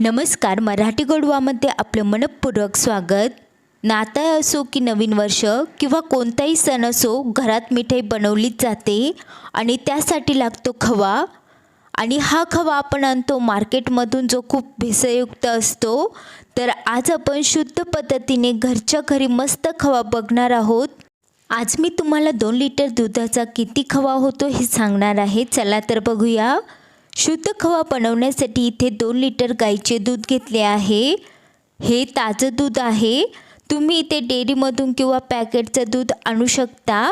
नमस्कार. मराठी गोडवामध्ये आपलं मनपूर्वक स्वागत. नाताळ असो की नवीन वर्ष किंवा कोणताही सण असो, घरात मिठाई बनवलीच जाते आणि त्यासाठी लागतो खवा. आणि हा खवा आपण आणतो मार्केटमधून, जो खूप भेसळयुक्त असतो. तर आज आपण शुद्ध पद्धतीने घरच्या घरी मस्त खवा बघणार आहोत. आज मी तुम्हाला 2 लिटर दुधाचा किती खवा होतो हे सांगणार आहे. चला तर बघूया. शुद्ध खवा बनवण्यासाठी इथे 2 लिटर गाईचे दूध घेतले आहे. हे ताजं दूध आहे. तुम्ही इथे डेअरीमधून किंवा पॅकेटचं दूध आणू शकता.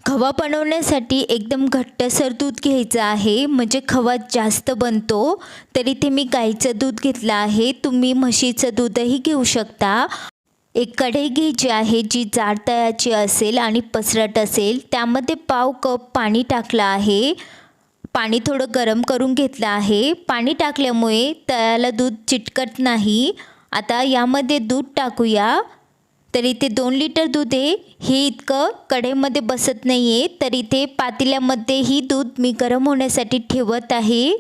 खवा बनवण्यासाठी एकदम घट्टसर दूध घ्यायचं आहे, म्हणजे खवा जास्त बनतो. तर इथे मी गाईचं दूध घेतलं आहे. तुम्ही म्हशीचं दूधही घेऊ शकता. एक कढई घ्यायची आहे जी जाड तळाची असेल आणि पसरट असेल. त्यामध्ये पाव कप पाणी टाकलं आहे. पाणी थोडं गरम करून घेतलं आहे. पाणी टाकल्यामुळे तळाला दूध चिटकत नाही. आता यामध्ये दूध टाकूया. तर इथे 2 लिटर दूध आहे. हे इतकं कढईमध्ये बसत नाही आहे, तर इथे पातेल्यामध्येही दूध मी गरम होण्यासाठी ठेवत आहे.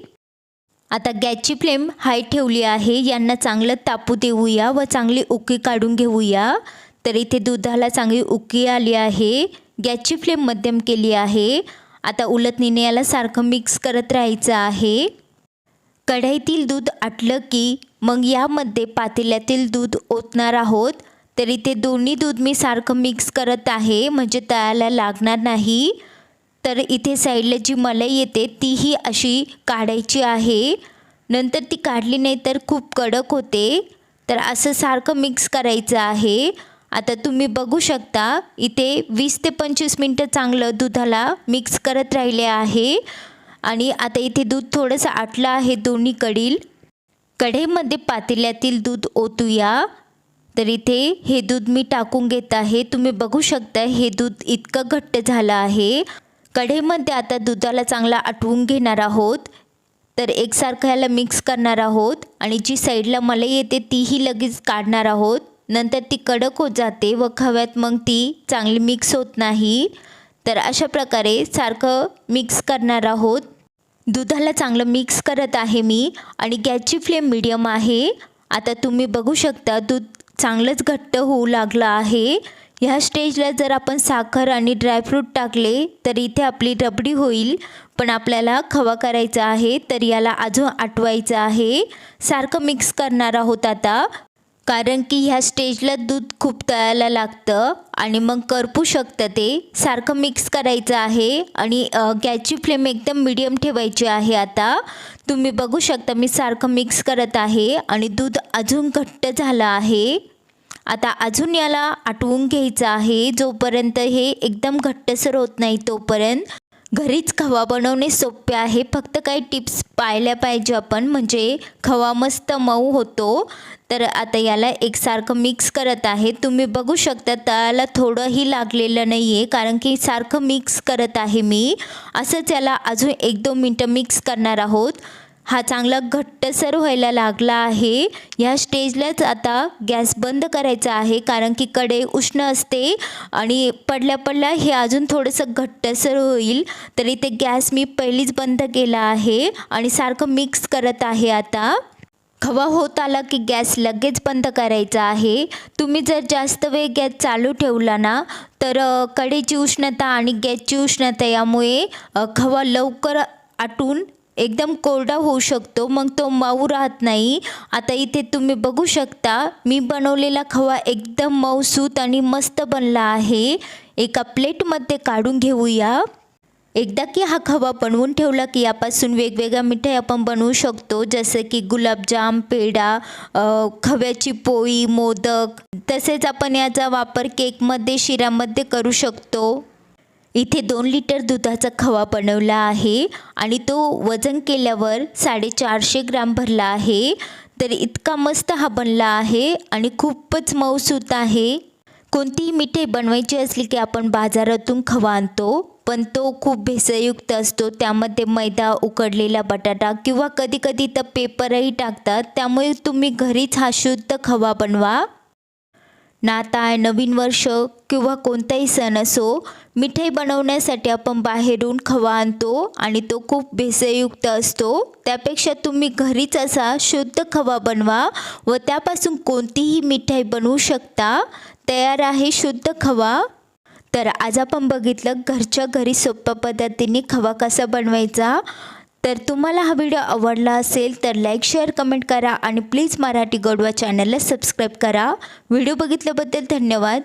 आता गॅसची फ्लेम हाय ठेवली आहे. यांना चांगलं तापू देऊया व चांगली उकळी काढून घेऊया. तर इथे दुधाला चांगली उकळी आली आहे. गॅसची फ्लेम मध्यम केली आहे. आता उलटणीने याला सारखं मिक्स करत राहायचं आहे. कढईतील दूध आटलं की मग यामध्ये पातेल्यातील दूध ओतणार आहोत. तर इथे दोन्ही दूध मी सारखं मिक्स करत आहे, म्हणजे तळाला लागणार नाही. तर इथे साईडला जी मलाई येते तीही अशी काढायची आहे. नंतर ती काढली नाही तर खूप कडक होते. तर असं सारखं मिक्स करायचं आहे. आता तुम्ही बघू शकता इथे 20 ते 25 मिनटं चांगलं दुधाला मिक्स करत राहिले आहे. आणि आता इथे दूध थोडंसं आटलं आहे दोन्हीकडील. कढईमध्ये पातेल्यातील दूध ओतूया. तर इथे हे दूध मी टाकून घेत आहे. तुम्ही बघू शकता हे दूध इतकं घट्ट झालं आहे. कढईमध्ये आता दुधाला चांगला आटवून घेणार आहोत. तर एकसारखं याला मिक्स करणार आहोत आणि जी साईडला मलाई येते तीही लगेच काढणार आहोत. नंतर ती कडक होत जाते व खव्यात मग ती चांगली मिक्स होत नाही. तर अशा प्रकारे सारखं मिक्स करणार आहोत. दुधाला चांगलं मिक्स करत आहे मी आणि गॅसची फ्लेम मीडियम आहे. आता तुम्ही बघू शकता दूध चांगलंच घट्ट होऊ लागलं आहे. ह्या स्टेजला जर आपण साखर आणि ड्रायफ्रूट टाकले तर इथे आपली रबडी होईल. पण आपल्याला खवा करायचा आहे, तर याला अजून आटवायचं आहे. सारखं मिक्स करणार आहोत आता, कारण की ह्या स्टेजला दूध खूप तळायला लागतं आणि मग करपू शकतं ते. सारखं मिक्स करायचं आहे आणि गॅसची फ्लेम एकदम मीडियम ठेवायची आहे. आता तुम्ही बघू शकता मी सारखं मिक्स करत आहे आणि दूध अजून घट्ट झालं आहे. आता अजून याला आटवून घ्यायचं आहे. जोपर्यंत हे एकदम घट्टसर होत नाही तोपर्यंत. घरीच खवा बनवणे सोपे आहे. फक्त काही टिप्स पाळल्या पाहिजे आपण, म्हणजे खवा मस्त मऊ होतो. तर आता याला एकसारखं मिक्स करत आहे. तुम्ही बघू शकता तळाला थोडंही लागलेलं नाही आहे, कारण की सारखं मिक्स करत आहे मी. असंच याला अजून 1-2 मिनटं मिक्स करणार आहोत. हा चांगला घट्टसर व्हायला लागला आहे. ह्या स्टेजलाच आता गॅस बंद करायचा आहे, कारण की कढई उष्ण असते आणि पडल्या हे अजून थोडंसं घट्टसर होईल. तर इथे गॅस मी पहिलीच बंद केला आहे आणि सारखं मिक्स करत आहे. आता खवा होत आला की गॅस लगेच बंद करायचा आहे. तुम्ही जर जास्त वेळ गॅस चालू ठेवला ना, तर कढईची उष्णता आणि गॅसची उष्णता यामुळे खवा लवकर आटून एकदम कोरडा होऊ शकतो, मग तो मऊ राहत नाही. आता इथे तुम्ही बघू शकता मी बनवलेला खवा एकदम मऊसूत आणि मस्त बनला आहे. एका प्लेटमध्ये काढून घेऊया. एकदा की हा खवा बनवून ठेवला की यापासून वेगवेगळ्या मिठाई आपण बनवू शकतो, जसं की गुलाबजाम, पेढा, खव्याची पोळी, मोदक. तसेच आपण याचा वापर केकमध्ये, शिऱ्यामध्ये करू शकतो. इथे 2 लिटर दुधाचा खवा बनवला आहे आणि तो वजन केल्यावर 450 ग्राम भरला आहे. तर इतका मस्त हा बनला आहे आणि खूपच मऊसूत आहे. कोणतीही मिठाई बनवायची असली की आपण बाजारातून खवा आणतो, पण तो खूप भेसळयुक्त असतो. त्यामध्ये मैदा, उकडलेला बटाटा किंवा कधीकधी तर पेपरही टाकतात. त्यामुळे तुम्ही घरीच हा शुद्ध खवा बनवा. नाताळ, नवीन वर्ष किंवा कोणताही सण असो, मिठाई बनवण्यासाठी आपण बाहेरून खवा आणतो आणि तो खूप भेसळयुक्त असतो. त्यापेक्षा तुम्ही घरीच असा शुद्ध खवा बनवा व त्यापासून कोणतीही मिठाई बनवू शकता. तयार आहे शुद्ध खवा. तर आज आपण बघितलं घरच्या घरी सोप्या पद्धतीने खवा कसा बनवायचा. तर तुम्हाला हा व्हिडिओ आवडला असेल तर लाईक, शेअर, कमेंट करा आणि प्लीज मराठी गोडवा चॅनलला सबस्क्राईब करा. व्हिडिओ बघितल्याबद्दल धन्यवाद.